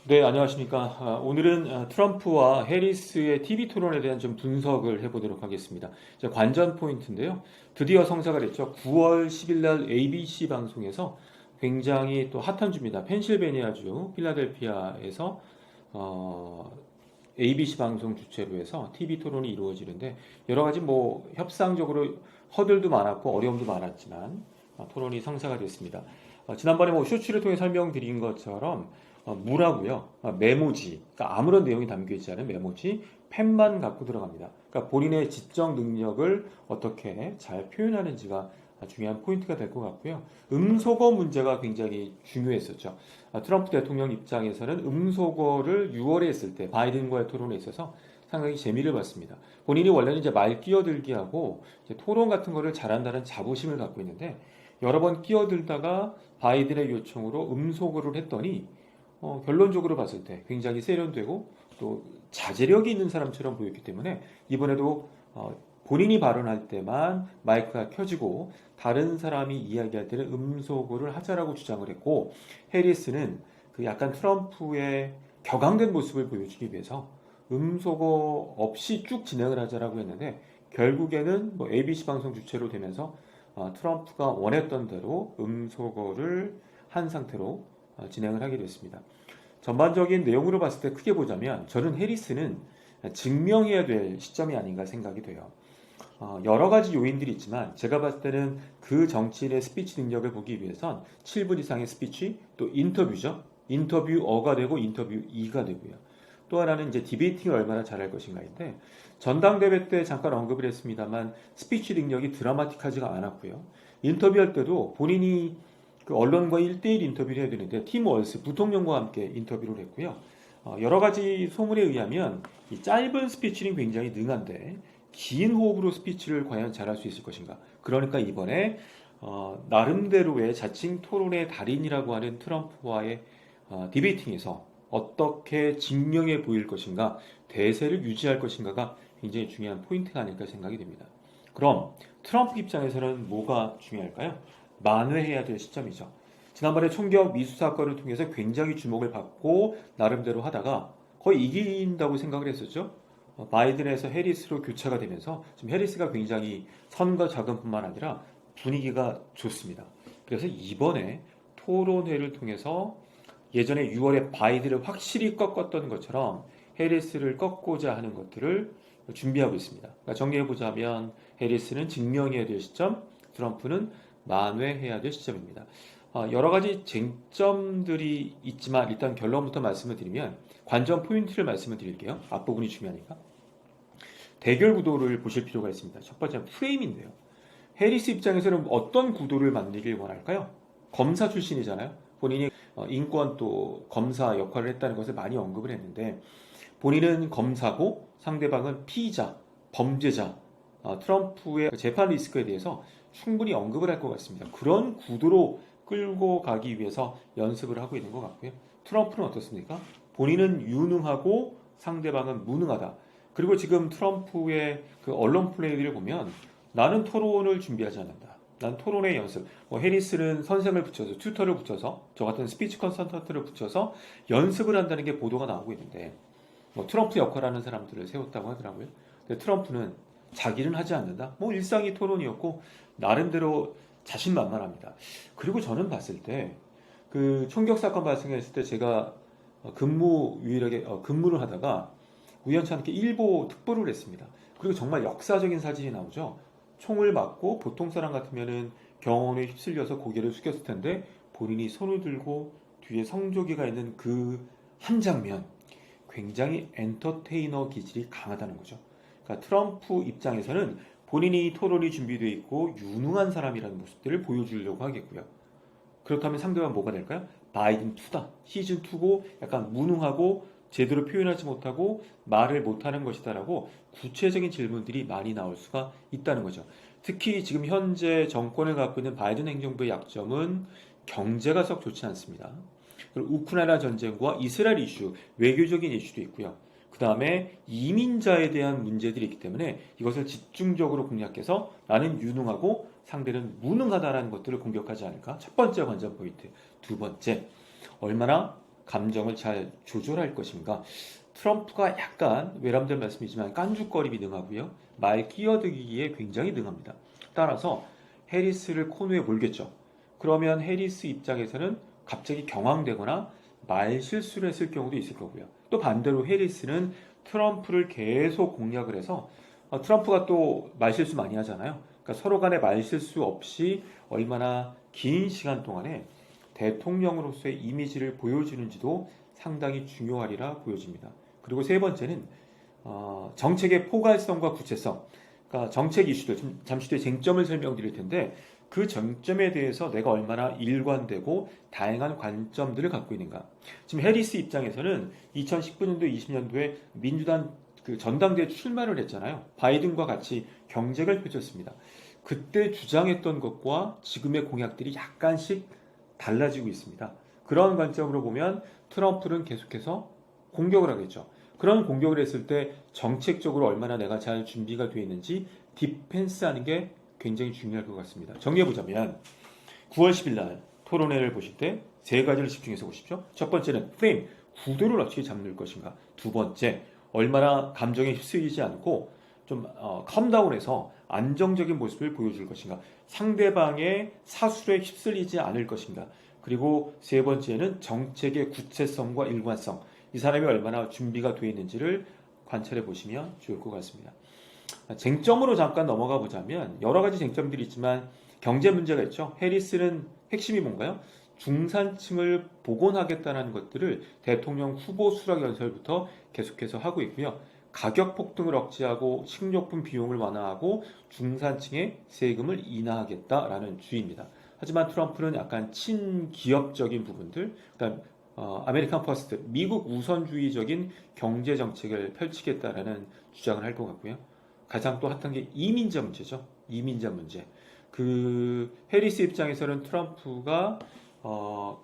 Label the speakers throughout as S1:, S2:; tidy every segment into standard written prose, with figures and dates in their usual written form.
S1: 네, 안녕하십니까. 오늘은 트럼프와 해리스의 TV 토론에 대한 좀 분석을 해보도록 하겠습니다. 이제 관전 포인트인데요. 드디어 성사가 됐죠. 9월 10일 날 ABC 방송에서 굉장히 또 핫한 주입니다. 펜실베니아주 필라델피아에서 어, ABC 방송 주최로 해서 TV 토론이 이루어지는데 여러 가지 뭐 협상적으로 허들도 많았고 어려움도 많았지만 토론이 성사가 됐습니다. 지난번에 뭐 쇼츠를 통해 설명드린 것처럼 무라고요. 메모지, 그러니까 아무런 내용이 담겨 있지 않은 메모지, 펜만 갖고 들어갑니다. 그러니까 본인의 지적 능력을 어떻게 잘 표현하는지가 중요한 포인트가 될 것 같고요. 음소거 문제가 굉장히 중요했었죠. 트럼프 대통령 입장에서는 음소거를 6월에 했을 때 바이든과의 토론에 있어서 상당히 재미를 봤습니다. 본인이 원래는 이제 말 끼어들기 하고 이제 토론 같은 거를 잘한다는 자부심을 갖고 있는데 여러 번 끼어들다가 바이든의 요청으로 음소거를 했더니 결론적으로 봤을 때 굉장히 세련되고 또 자제력이 있는 사람처럼 보였기 때문에 이번에도 본인이 발언할 때만 마이크가 켜지고 다른 사람이 이야기할 때는 음소거를 하자라고 주장을 했고 해리스는 그 약간 트럼프의 격앙된 모습을 보여주기 위해서 음소거 없이 쭉 진행을 하자라고 했는데 결국에는 뭐 ABC 방송 주체로 되면서 트럼프가 원했던 대로 음소거를 한 상태로 진행을 하게 됐습니다. 전반적인 내용으로 봤을 때 크게 보자면 저는 해리스는 증명해야 될 시점이 아닌가 생각이 돼요. 여러 가지 요인들이 있지만 제가 봤을 때는 그 정치인의 스피치 능력을 보기 위해선 7분 이상의 스피치 또 인터뷰죠. 인터뷰어가 되고 인터뷰이가 되고요. 또 하나는 이제 디베이팅을 얼마나 잘할 것인가인데 전당대회 때 잠깐 언급을 했습니다만 스피치 능력이 드라마틱하지가 않았고요. 인터뷰할 때도 본인이 그 언론과 1대1 인터뷰를 해야 되는데 팀 월스 부통령과 함께 인터뷰를 했고요. 여러 가지 소문에 의하면 이 짧은 스피치는 굉장히 능한데 긴 호흡으로 스피치를 과연 잘할 수 있을 것인가. 그러니까 이번에 나름대로의 자칭 토론의 달인이라고 하는 트럼프와의 디베이팅에서 어떻게 증명해 보일 것인가, 대세를 유지할 것인가가 굉장히 중요한 포인트가 아닐까 생각이 됩니다. 그럼 트럼프 입장에서는 뭐가 중요할까요? 만회해야 될 시점이죠. 지난번에 총격 미수 사건을 통해서 굉장히 주목을 받고 나름대로 하다가 거의 이긴다고 생각을 했었죠. 바이든에서 해리스로 교체가 되면서 지금 해리스가 굉장히 선거 자금뿐만 아니라 분위기가 좋습니다. 그래서 이번에 토론회를 통해서 예전에 6월에 바이든을 확실히 꺾었던 것처럼 해리스를 꺾고자 하는 것들을 준비하고 있습니다. 그러니까 정리해보자면 해리스는 증명해야 될 시점, 트럼프는 만회해야 될 시점입니다. 여러 가지 쟁점들이 있지만 일단 결론부터 말씀을 드리면 관전 포인트를 말씀을 드릴게요. 앞부분이 중요하니까. 대결 구도를 보실 필요가 있습니다. 첫 번째는 프레임인데요. 해리스 입장에서는 어떤 구도를 만들길 원할까요? 검사 출신이잖아요. 본인이 인권 또 검사 역할을 했다는 것을 많이 언급을 했는데 본인은 검사고 상대방은 피의자, 범죄자, 트럼프의 재판 리스크에 대해서 충분히 언급을 할 것 같습니다. 그런 구도로 끌고 가기 위해서 연습을 하고 있는 것 같고요. 트럼프는 어떻습니까? 본인은 유능하고 상대방은 무능하다. 그리고 지금 트럼프의 그 언론 플레이를 보면 나는 토론을 준비하지 않는다. 난 토론의 연습. 뭐 해리스는 선생을 붙여서 튜터를 붙여서 저 같은 스피치 컨설턴트를 붙여서 연습을 한다는 게 보도가 나오고 있는데 뭐 트럼프 역할하는 사람들을 세웠다고 하더라고요. 근데 트럼프는 자기는 하지 않는다. 뭐 일상이 토론이었고 나름대로 자신만만합니다. 그리고 저는 봤을 때 그 총격 사건 발생했을 때 제가 근무 유일하게 근무를 하다가 우연찮게 일보 특보를 했습니다. 그리고 정말 역사적인 사진이 나오죠. 총을 맞고 보통 사람 같으면은 경호원에 휩쓸려서 고개를 숙였을 텐데 본인이 손을 들고 뒤에 성조기가 있는 그 한 장면 굉장히 엔터테이너 기질이 강하다는 거죠. 그러니까 트럼프 입장에서는 본인이 토론이 준비되어 있고 유능한 사람이라는 모습들을 보여주려고 하겠고요. 그렇다면 상대가 뭐가 될까요? 바이든 2다. 시즌 2고 약간 무능하고 제대로 표현하지 못하고 말을 못하는 것이다라고 구체적인 질문들이 많이 나올 수가 있다는 거죠. 특히 지금 현재 정권을 갖고 있는 바이든 행정부의 약점은 경제가 썩 좋지 않습니다. 그리고 우크라이나 전쟁과 이스라엘 이슈, 외교적인 이슈도 있고요. 그 다음에 이민자에 대한 문제들이 있기 때문에 이것을 집중적으로 공략해서 나는 유능하고 상대는 무능하다라는 것들을 공격하지 않을까? 첫 번째 관전 포인트. 두 번째, 얼마나 감정을 잘 조절할 것인가? 트럼프가 약간 외람된 말씀이지만 깐죽거림이 능하고요. 말 끼어들기에 굉장히 능합니다. 따라서 해리스를 코너에 몰겠죠. 그러면 해리스 입장에서는 갑자기 경황되거나 말 실수를 했을 경우도 있을 거고요. 또 반대로 해리스는 트럼프를 계속 공략을 해서 트럼프가 또 말실수 많이 하잖아요. 그러니까 서로 간에 말실수 없이 얼마나 긴 시간 동안에 대통령으로서의 이미지를 보여주는지도 상당히 중요하리라 보여집니다. 그리고 세 번째는 정책의 포괄성과 구체성. 그러니까 정책 이슈들, 잠시 뒤에 쟁점을 설명드릴 텐데 그 쟁점에 대해서 내가 얼마나 일관되고 다양한 관점들을 갖고 있는가. 지금 해리스 입장에서는 2019년도, 20년도에 민주당 그 전당대회 출마를 했잖아요. 바이든과 같이 경쟁을 펼쳤습니다. 그때 주장했던 것과 지금의 공약들이 약간씩 달라지고 있습니다. 그런 관점으로 보면 트럼프는 계속해서 공격을 하겠죠. 그런 공격을 했을 때 정책적으로 얼마나 내가 잘 준비가 되어 있는지 디펜스하는 게 굉장히 중요할 것 같습니다. 정리해보자면 9월 10일 날 토론회를 보실 때 세 가지를 집중해서 보십시오. 첫 번째는 프레임, 구도를 어떻게 잡는 것인가. 두 번째, 얼마나 감정에 휩쓸리지 않고 좀 컴다운해서 안정적인 모습을 보여줄 것인가. 상대방의 사술에 휩쓸리지 않을 것인가. 그리고 세 번째는 정책의 구체성과 일관성. 이 사람이 얼마나 준비가 되어 있는지를 관찰해 보시면 좋을 것 같습니다. 쟁점으로 잠깐 넘어가 보자면 여러 가지 쟁점들이 있지만 경제 문제가 있죠. 해리스는 핵심이 뭔가요? 중산층을 복원하겠다는 것들을 대통령 후보 수락 연설부터 계속해서 하고 있고요. 가격 폭등을 억제하고 식료품 비용을 완화하고 중산층의 세금을 인하하겠다라는 주의입니다. 하지만 트럼프는 약간 친기업적인 부분들, 그다음 아메리칸 퍼스트, 미국 우선주의적인 경제 정책을 펼치겠다라는 주장을 할 것 같고요. 가장 또 핫한 게 이민자 문제죠. 이민자 문제. 그 해리스 입장에서는 트럼프가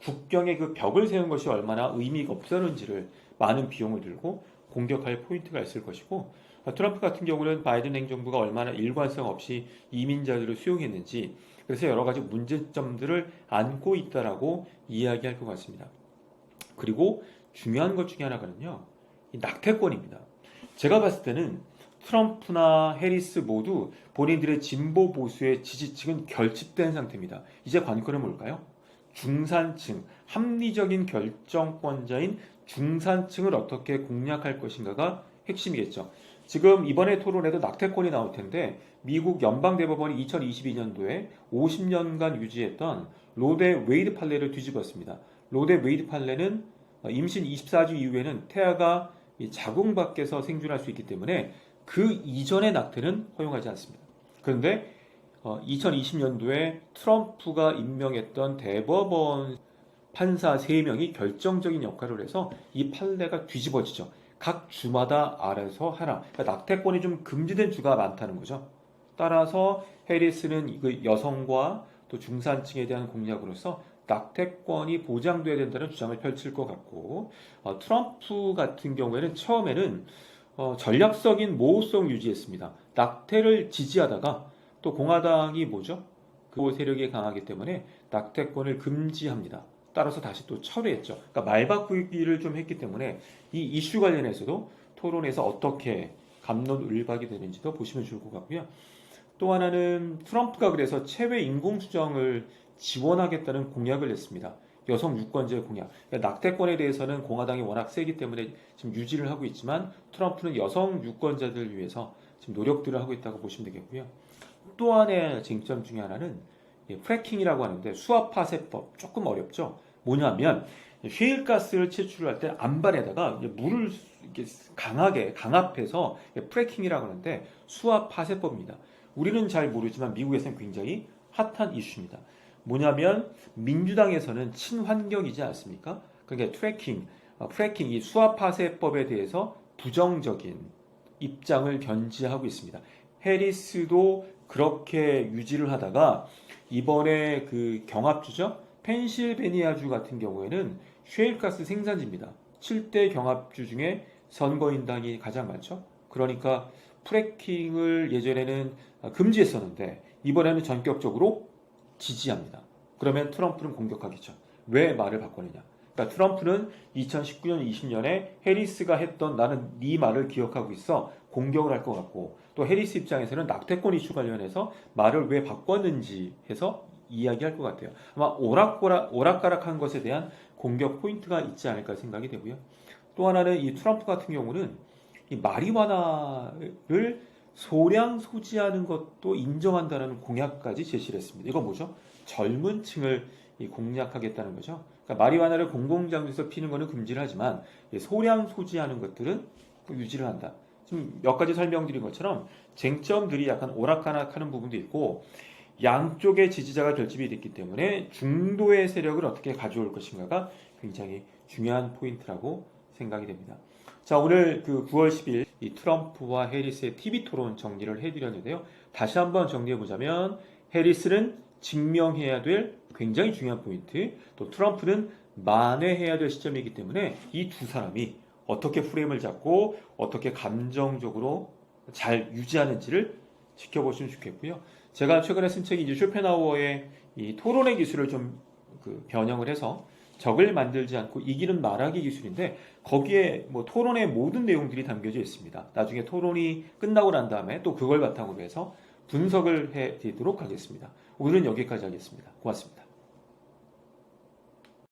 S1: 국경에 그 벽을 세운 것이 얼마나 의미가 없었는지를 많은 비용을 들고 공격할 포인트가 있을 것이고 트럼프 같은 경우는 바이든 행정부가 얼마나 일관성 없이 이민자들을 수용했는지 그래서 여러 가지 문제점들을 안고 있다라고 이야기할 것 같습니다. 그리고 중요한 것 중에 하나가는요. 이 낙태권입니다. 제가 봤을 때는 트럼프나 해리스 모두 본인들의 진보 보수의 지지층은 결집된 상태입니다. 이제 관건은 뭘까요? 중산층, 합리적인 결정권자인 중산층을 어떻게 공략할 것인가가 핵심이겠죠. 지금 이번에 토론에도 낙태권이 나올 텐데 미국 연방대법원이 2022년도에 50년간 유지했던 로데 웨이드 판례를 뒤집었습니다. 로데 웨이드 판례는 임신 24주 이후에는 태아가 자궁 밖에서 생존할 수 있기 때문에 그 이전의 낙태는 허용하지 않습니다. 그런데 2020년도에 트럼프가 임명했던 대법원 판사 3명이 결정적인 역할을 해서 이 판례가 뒤집어지죠. 각 주마다 알아서 하라. 그러니까 낙태권이 좀 금지된 주가 많다는 거죠. 따라서 해리스는 그 여성과 또 중산층에 대한 공약으로서 낙태권이 보장돼야 된다는 주장을 펼칠 것 같고 트럼프 같은 경우에는 처음에는 전략적인 모호성 유지했습니다. 낙태를 지지하다가 또 공화당이 뭐죠? 그 세력이 강하기 때문에 낙태권을 금지합니다. 따라서 다시 또 철회했죠. 그러니까 말바꾸기를 좀 했기 때문에 이 이슈 관련해서도 토론에서 어떻게 갑론을박이 되는지도 보시면 좋을 것 같고요. 또 하나는 트럼프가 그래서 체외 인공수정을 지원하겠다는 공약을 냈습니다. 여성 유권자의 공약. 그러니까 낙태권에 대해서는 공화당이 워낙 세기 때문에 지금 유지를 하고 있지만 트럼프는 여성 유권자들을 위해서 지금 노력들을 하고 있다고 보시면 되겠고요. 또 하나의 쟁점 중에 하나는 프래킹이라고 하는데 수압 파쇄법 조금 어렵죠. 뭐냐면 셰일가스를 채취할 때 안반에다가 물을 이렇게 강하게 강압해서 프래킹이라고 하는데 수압 파쇄법입니다. 우리는 잘 모르지만 미국에서는 굉장히 핫한 이슈입니다. 뭐냐면 민주당에서는 친환경이지 않습니까? 그러니까 프래킹 이 수압 파쇄법에 대해서 부정적인 입장을 견지하고 있습니다. 해리스도 그렇게 유지를 하다가 이번에 그 경합주죠. 펜실베니아주 같은 경우에는 셰일가스 생산지입니다. 7대 경합주 중에 선거인당이 가장 많죠. 그러니까 프래킹을 예전에는 금지했었는데 이번에는 전격적으로 지지합니다. 그러면 트럼프는 공격하겠죠. 왜 말을 바꾸느냐? 그러니까 트럼프는 2019년, 20년에 해리스가 했던 나는 네 말을 기억하고 있어 공격을 할 것 같고 또 해리스 입장에서는 낙태권 이슈 관련해서 말을 왜 바꿨는지 해서 이야기할 것 같아요. 아마 오락가락한 것에 대한 공격 포인트가 있지 않을까 생각이 되고요. 또 하나는 이 트럼프 같은 경우는 이 마리화나를 소량 소지하는 것도 인정한다는 공약까지 제시를 했습니다. 이건 뭐죠? 젊은 층을 공략하겠다는 거죠. 그러니까 마리화나를 공공장소에서 피는 것은 금지를 하지만 소량 소지하는 것들은 유지를 한다. 지금 몇 가지 설명드린 것처럼 쟁점들이 약간 오락가락하는 부분도 있고 양쪽의 지지자가 결집이 됐기 때문에 중도의 세력을 어떻게 가져올 것인가가 굉장히 중요한 포인트라고 생각이 됩니다. 자, 오늘 그 9월 10일 이 트럼프와 해리스의 TV 토론 정리를 해드렸는데요. 다시 한번 정리해보자면 해리스는 증명해야 될 굉장히 중요한 포인트, 또 트럼프는 만회해야 될 시점이기 때문에 이 두 사람이 어떻게 프레임을 잡고 어떻게 감정적으로 잘 유지하는지를 지켜보시면 좋겠고요. 제가 최근에 쓴 책이 이제 쇼펜하우어의 이 토론의 기술을 좀 변형을 해서 적을 만들지 않고 이기는 말하기 기술인데 거기에 뭐 토론의 모든 내용들이 담겨져 있습니다. 나중에 토론이 끝나고 난 다음에 또 그걸 바탕으로 해서 분석을 해 드리도록 하겠습니다. 오늘은 여기까지 하겠습니다. 고맙습니다.